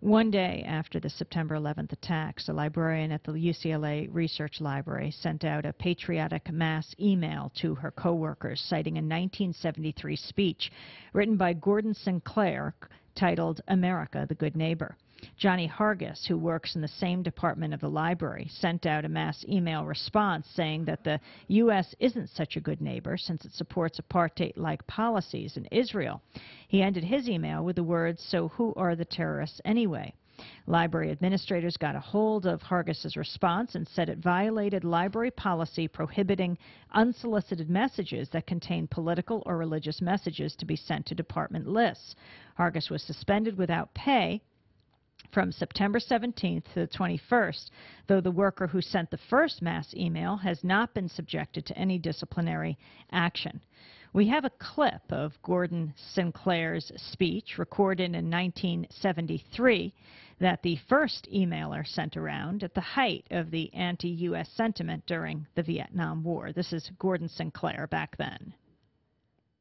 One day after the September 11th attacks, a librarian at the UCLA Research Library sent out a patriotic mass email to her coworkers citing a 1973 speech written by Gordon Sinclair titled America, the Good Neighbor. Jonnie Hargis, who works in the same department of the library, sent out a mass email response saying that the U.S. isn't such a good neighbor since it supports apartheid-like policies in Israel. He ended his email with the words, "So who are the terrorists anyway?" Library administrators got a hold of Hargis's response and said it violated library policy prohibiting unsolicited messages that contain political or religious messages to be sent to department lists. Hargis was suspended without pay from September 17th to the 21st, though the worker who sent the first mass email has not been subjected to any disciplinary action. We have a clip of Gordon Sinclair's speech recorded in 1973 that the first emailer sent around at the height of the anti-U.S. sentiment during the Vietnam War. This is Gordon Sinclair back then.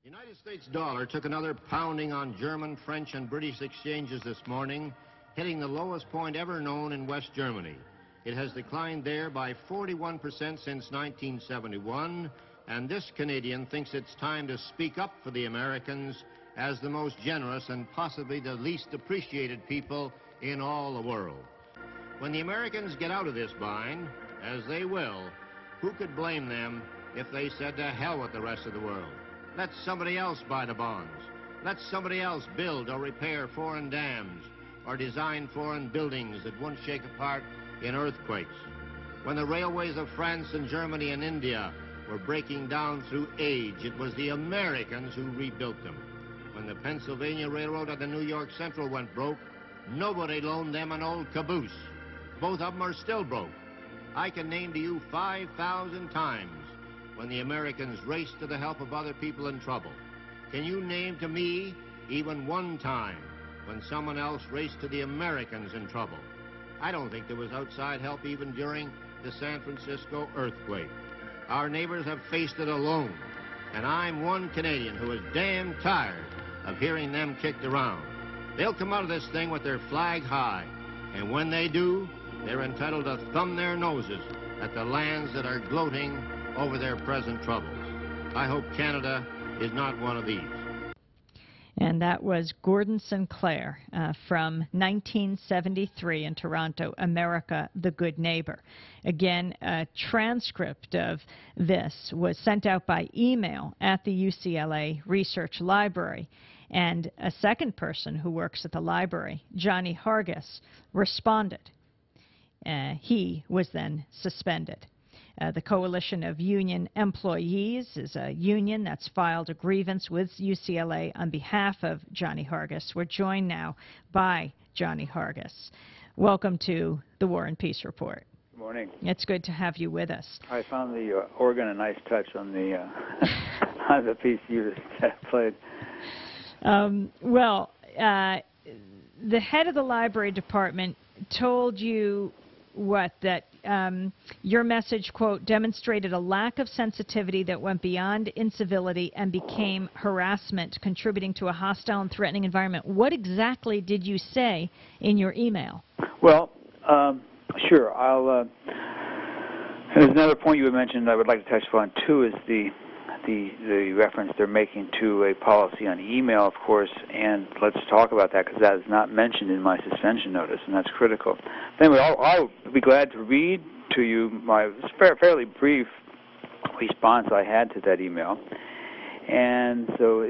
The United States dollar took another pounding on German, French, and British exchanges this morning, hitting the lowest point ever known in West Germany. It has declined there by 41% since 1971, and this Canadian thinks it's time to speak up for the Americans as the most generous and possibly the least appreciated people in all the world. When the Americans get out of this bind, as they will, who could blame them if they said to hell with the rest of the world? Let somebody else buy the bonds. Let somebody else build or repair foreign dams or design foreign buildings that won't shake apart in earthquakes. When the railways of France and Germany and India were breaking down through age, it was the Americans who rebuilt them. When the Pennsylvania Railroad and the New York Central went broke, nobody loaned them an old caboose. Both of them are still broke. I can name to you 5,000 times when the Americans raced to the help of other people in trouble. Can you name to me even one time when someone else raced to the Americans in trouble? I don't think there was outside help even during the San Francisco earthquake. Our neighbors have faced it alone, and I'm one Canadian who is damn tired of hearing them kicked around. They'll come out of this thing with their flag high, and when they do, they're entitled to thumb their noses at the lands that are gloating over their present troubles. I hope Canada is not one of these. And that was Gordon Sinclair from 1973 in Toronto, America, the Good Neighbor. Again, a transcript of this was sent out by email at the UCLA Research Library. And a second person who works at the library, Jonnie Hargis, responded. He was then suspended. The Coalition of Union Employees is a union that's filed a grievance with UCLA on behalf of Jonnie Hargis. We're joined now by Jonnie Hargis. Welcome to the War and Peace Report. Good morning. It's good to have you with us. I found the organ a nice touch on the on the piece you just played. The head of the library department told you that your message, quote, demonstrated a lack of sensitivity that went beyond incivility and became harassment, contributing to a hostile and threatening environment. What exactly did you say in your email? Well, sure. There's another point you had mentioned I would like to touch upon, too, is the reference they're making to a policy on email, of course, and let's talk about that because that is not mentioned in my suspension notice, and that's critical. Anyway, I'll be glad to read to you my fairly brief response I had to that email. And so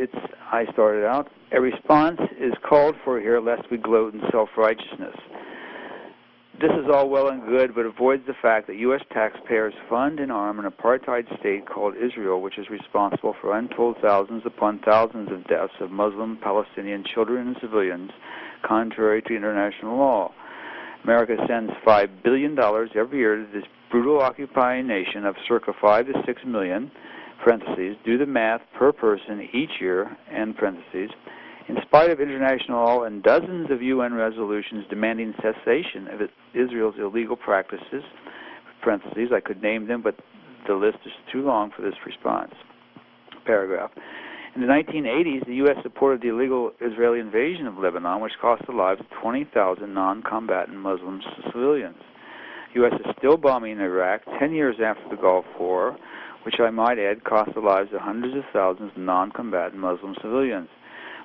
I started out, a response is called for here lest we gloat in self-righteousness. This is all well and good, but avoids the fact that U.S. taxpayers fund and arm an apartheid state called Israel, which is responsible for untold thousands upon thousands of deaths of Muslim, Palestinian children and civilians, contrary to international law. America sends $5 billion every year to this brutal occupying nation of circa 5 to 6 million, parentheses, do the math, per person each year, end parentheses, in spite of international law and dozens of UN resolutions demanding cessation of Israel's illegal practices, parentheses, I could name them, but the list is too long for this response, paragraph. In the 1980s, the U.S. supported the illegal Israeli invasion of Lebanon, which cost the lives of 20,000 non-combatant Muslim civilians. The U.S. is still bombing Iraq 10 years after the Gulf War, which I might add cost the lives of hundreds of thousands of non-combatant Muslim civilians.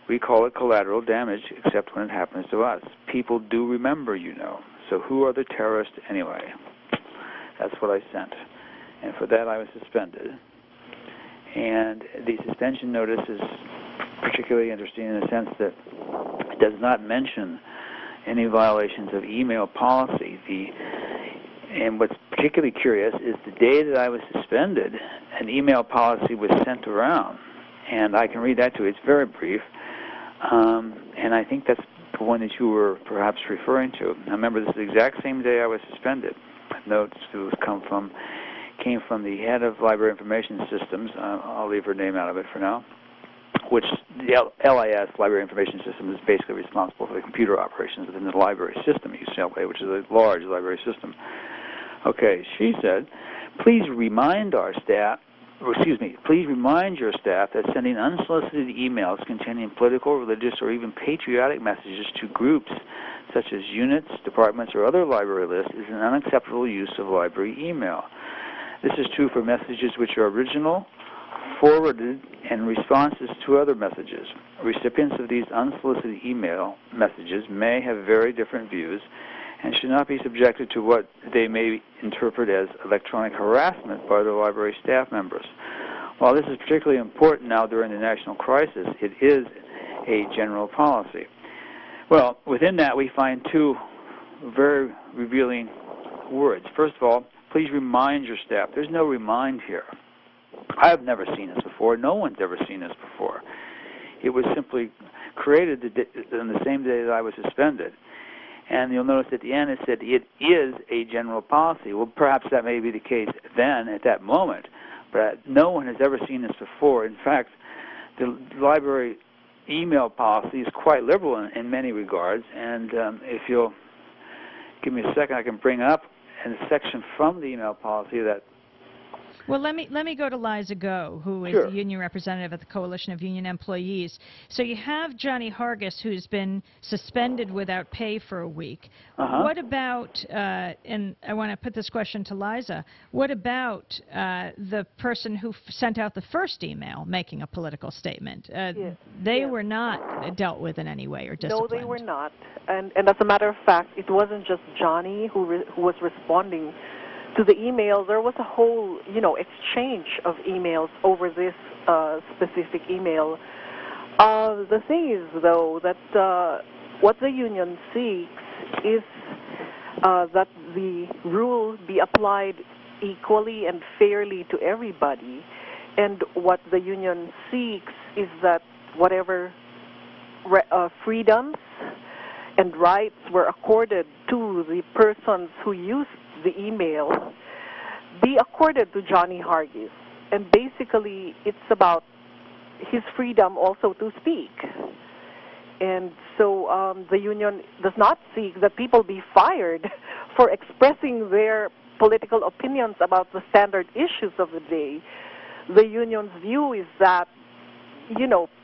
We call it collateral damage, except when it happens to us. People do remember, you know. So who are the terrorists anyway? That's what I sent. And for that I was suspended. And the suspension notice is particularly interesting in the sense that it does not mention any violations of email policy. And what's particularly curious is the day that I was suspended, an email policy was sent around. And I can read that to you. It's very brief. And I think that's the one that you were perhaps referring to. Now remember, this is the exact same day I was suspended. Notes came from the head of Library Information Systems. I'll leave her name out of it for now. Which the LIS, Library Information System, is basically responsible for the computer operations within the library system, UCLA, which is a large library system. Okay, she said, please remind your staff that sending unsolicited emails containing political, religious, or even patriotic messages to groups such as units, departments, or other library lists is an unacceptable use of library email. This is true for messages which are original, forwarded, and responses to other messages. Recipients of these unsolicited email messages may have very different views and should not be subjected to what they may interpret as electronic harassment by their library staff members. While this is particularly important now during the national crisis, it is a general policy. Well, within that we find two very revealing words. First of all, please remind your staff. There's no remind here. I have never seen this before. No one's ever seen this before. It was simply created on the same day that I was suspended. And you'll notice at the end it said it is a general policy. Well, perhaps that may be the case then at that moment, but no one has ever seen this before. In fact, the library email policy is quite liberal in many regards, and if you'll give me a second, I can bring up a section from the email policy that... Well, let me go to Liza Go, who is Sure. the union representative at the Coalition of Union Employees. So you have Jonnie Hargis, who's been suspended without pay for a week. What about, and I want to put this question to Liza, what about the person who sent out the first email making a political statement? They were not dealt with in any way or disciplined. No, they were not. And as a matter of fact, it wasn't just Jonnie who was responding to the email. There was a whole, exchange of emails over this specific email. The thing is, though, that what the union seeks is that the rule be applied equally and fairly to everybody. And what the union seeks is that whatever freedoms and rights were accorded to the persons who used the email be accorded to Jonnie Hargis. And basically, it's about his freedom also to speak. And so the union does not seek that people be fired for expressing their political opinions about the standard issues of the day. The union's view is that,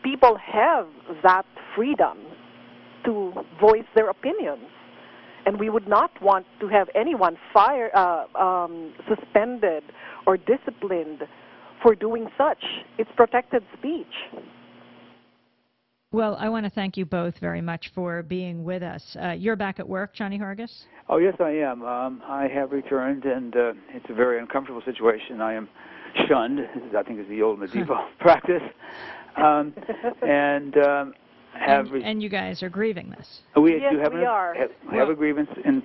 people have that freedom to voice their opinions. And we would not want to have anyone suspended or disciplined for doing such. It's protected speech. Well, I want to thank you both very much for being with us. You're back at work, Jonnie Hargis? Oh, yes, I am. I have returned, and it's a very uncomfortable situation. I am shunned, I think is the old medieval practice. And you guys are grieving this. We yes, do have we are. Have a grievance in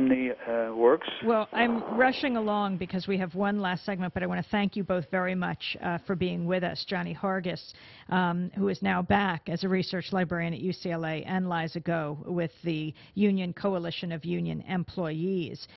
the works. Well, I'm rushing along because we have one last segment, but I want to thank you both very much for being with us. Jonnie Hargis, who is now back as a research librarian at UCLA, and Liza Go with the Union Coalition of Union Employees.